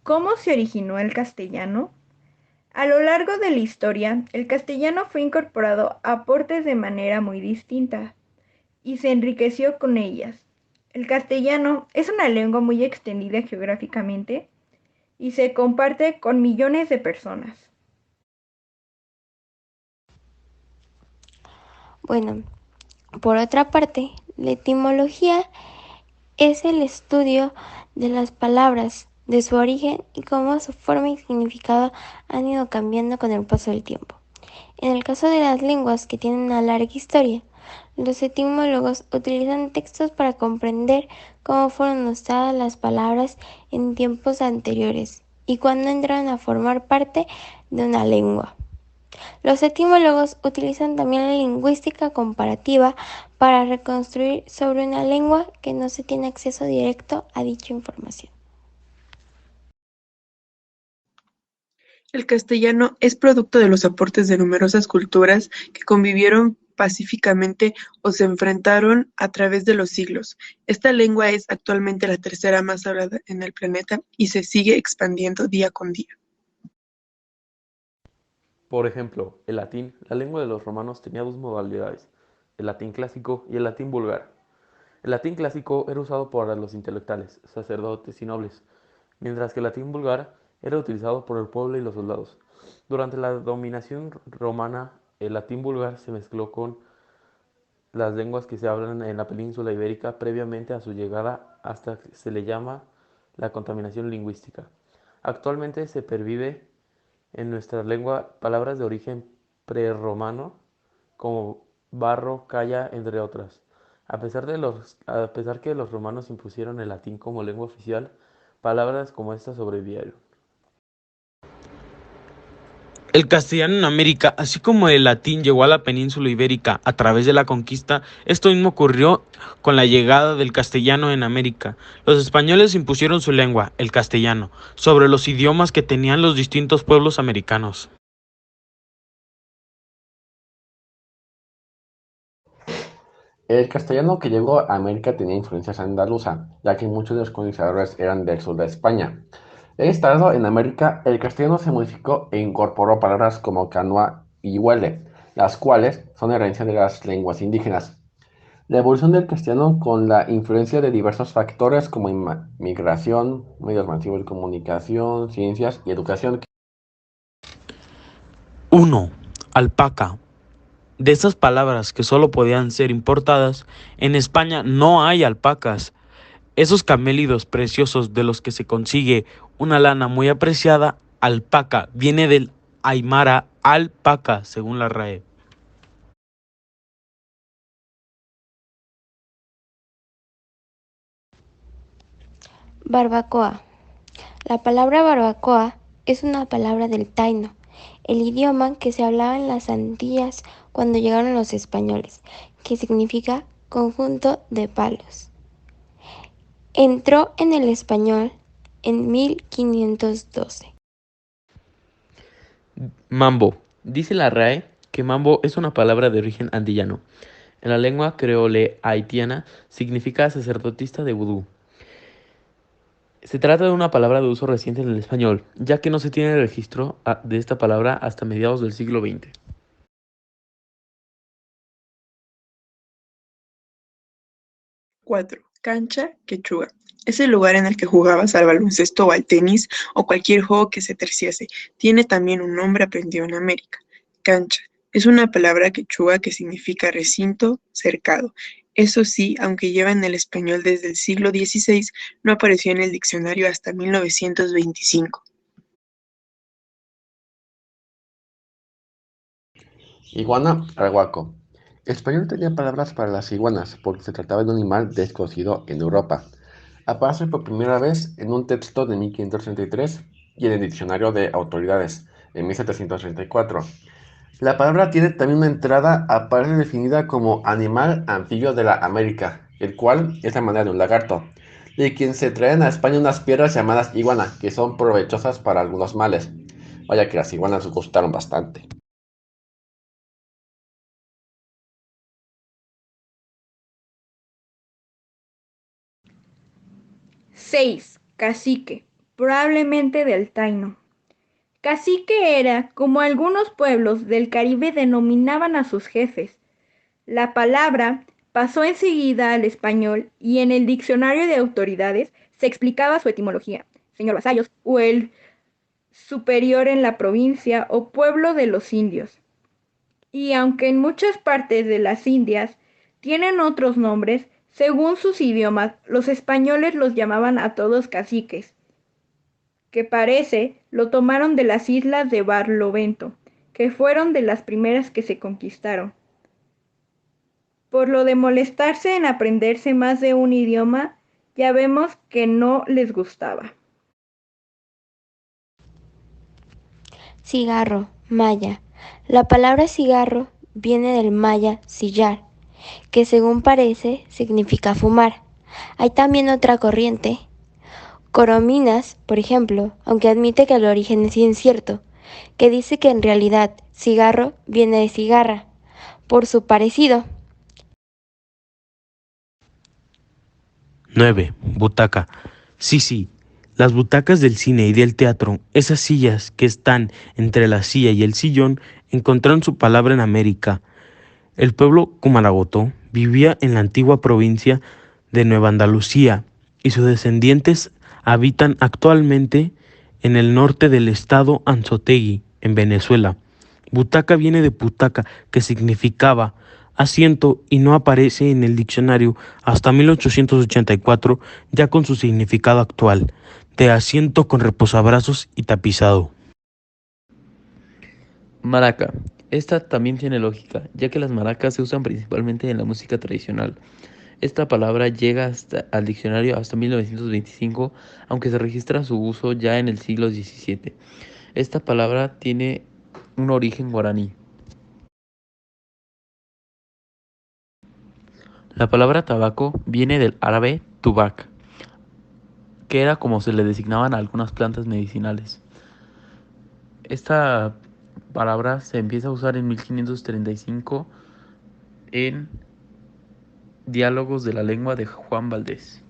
¿Cómo se originó el castellano? A lo largo de la historia, el castellano fue incorporado a aportes de manera muy distinta y se enriqueció con ellas. El castellano es una lengua muy extendida geográficamente y se comparte con millones de personas. Bueno, por otra parte, la etimología es el estudio de las palabras, de su origen y cómo su forma y significado han ido cambiando con el paso del tiempo. En el caso de las lenguas que tienen una larga historia, los etimólogos utilizan textos para comprender cómo fueron usadas las palabras en tiempos anteriores y cuándo entraron a formar parte de una lengua. Los etimólogos utilizan también la lingüística comparativa para reconstruir sobre una lengua que no se tiene acceso directo a dicha información. El castellano es producto de los aportes de numerosas culturas que convivieron pacíficamente o se enfrentaron a través de los siglos. Esta lengua es actualmente la tercera más hablada en el planeta y se sigue expandiendo día con día. Por ejemplo, el latín, la lengua de los romanos tenía dos modalidades, el latín clásico y el latín vulgar. El latín clásico era usado por los intelectuales, sacerdotes y nobles, mientras que el latín vulgar era utilizado por el pueblo y los soldados. Durante la dominación romana, el latín vulgar se mezcló con las lenguas que se hablan en la península ibérica previamente a su llegada hasta que se le llama la contaminación lingüística. Actualmente se pervive en nuestra lengua palabras de origen prerromano como barro, calla, entre otras. A pesar que los romanos impusieron el latín como lengua oficial, palabras como esta sobrevivieron. El castellano en América, así como el latín llegó a la península ibérica a través de la conquista, esto mismo ocurrió con la llegada del castellano en América. Los españoles impusieron su lengua, el castellano, sobre los idiomas que tenían los distintos pueblos americanos. El castellano que llegó a América tenía influencias andaluza, ya que muchos de los colonizadores eran del sur de España. Estando en América, el castellano se modificó e incorporó palabras como canoa y huele, las cuales son herencia de las lenguas indígenas. La evolución del castellano con la influencia de diversos factores como migración, medios masivos de comunicación, ciencias y educación. 1. Alpaca. De esas palabras que solo podían ser importadas, en España no hay alpacas. Esos camélidos preciosos de los que se consigue una lana muy apreciada, alpaca, viene del aymara alpaca, según la RAE. Barbacoa. La palabra barbacoa es una palabra del taíno, el idioma que se hablaba en las Antillas cuando llegaron los españoles, que significa conjunto de palos. Entró en el español en 1512. Mambo. Dice la RAE que mambo es una palabra de origen antillano. En la lengua creole haitiana significa sacerdotista de vudú. Se trata de una palabra de uso reciente en el español, ya que no se tiene registro de esta palabra hasta mediados del siglo XX. 4. Cancha, quechua. Es el lugar en el que jugabas al baloncesto o al tenis o cualquier juego que se terciase. Tiene también un nombre aprendido en América. Cancha. Es una palabra quechua que significa recinto, cercado. Eso sí, aunque lleva en el español desde el siglo XVI, no apareció en el diccionario hasta 1925. Iguana, arhuaco. El español tenía palabras para las iguanas porque se trataba de un animal desconocido en Europa. Aparece por primera vez en un texto de 1533 y en el diccionario de autoridades en 1734. La palabra tiene también una entrada, aparece definida como animal anfibio de la América, el cual es la manera de un lagarto, de quien se traen a España unas piedras llamadas iguana, que son provechosas para algunos males. Vaya que las iguanas gustaron bastante. 6. Cacique. probablemente del taíno. Cacique era como algunos pueblos del Caribe denominaban a sus jefes. La palabra pasó enseguida al español y en el diccionario de autoridades se explicaba su etimología, señor vasallos, o el superior en la provincia o pueblo de los indios. Y aunque en muchas partes de las Indias tienen otros nombres, según sus idiomas, los españoles los llamaban a todos caciques, que parece lo tomaron de las islas de Barlovento, que fueron de las primeras que se conquistaron. Por lo de molestarse en aprenderse más de un idioma, ya vemos que no les gustaba. Cigarro, maya. La palabra cigarro viene del maya sillar, que según parece significa fumar. Hay también otra corriente, Corominas, por ejemplo, aunque admite que el origen es incierto, que dice que en realidad cigarro viene de cigarra, por su parecido. 9. Butaca. Sí, las butacas del cine y del teatro, esas sillas que están entre la silla y el sillón, encontraron su palabra en América. El pueblo Cumaragotó vivía en la antigua provincia de Nueva Andalucía y sus descendientes habitan actualmente en el norte del estado Anzoátegui, en Venezuela. Butaca viene de putaca, que significaba asiento y no aparece en el diccionario hasta 1884, ya con su significado actual, de asiento con reposabrazos y tapizado. Maraca. Esta también tiene lógica, ya que las maracas se usan principalmente en la música tradicional. Esta palabra llega al diccionario hasta 1925, aunque se registra su uso ya en el siglo XVII. Esta palabra tiene un origen guaraní. La palabra tabaco viene del árabe tubac, que era como se le designaban a algunas plantas medicinales. Esta palabra se empieza a usar en 1535 en Diálogos de la lengua de Juan Valdés.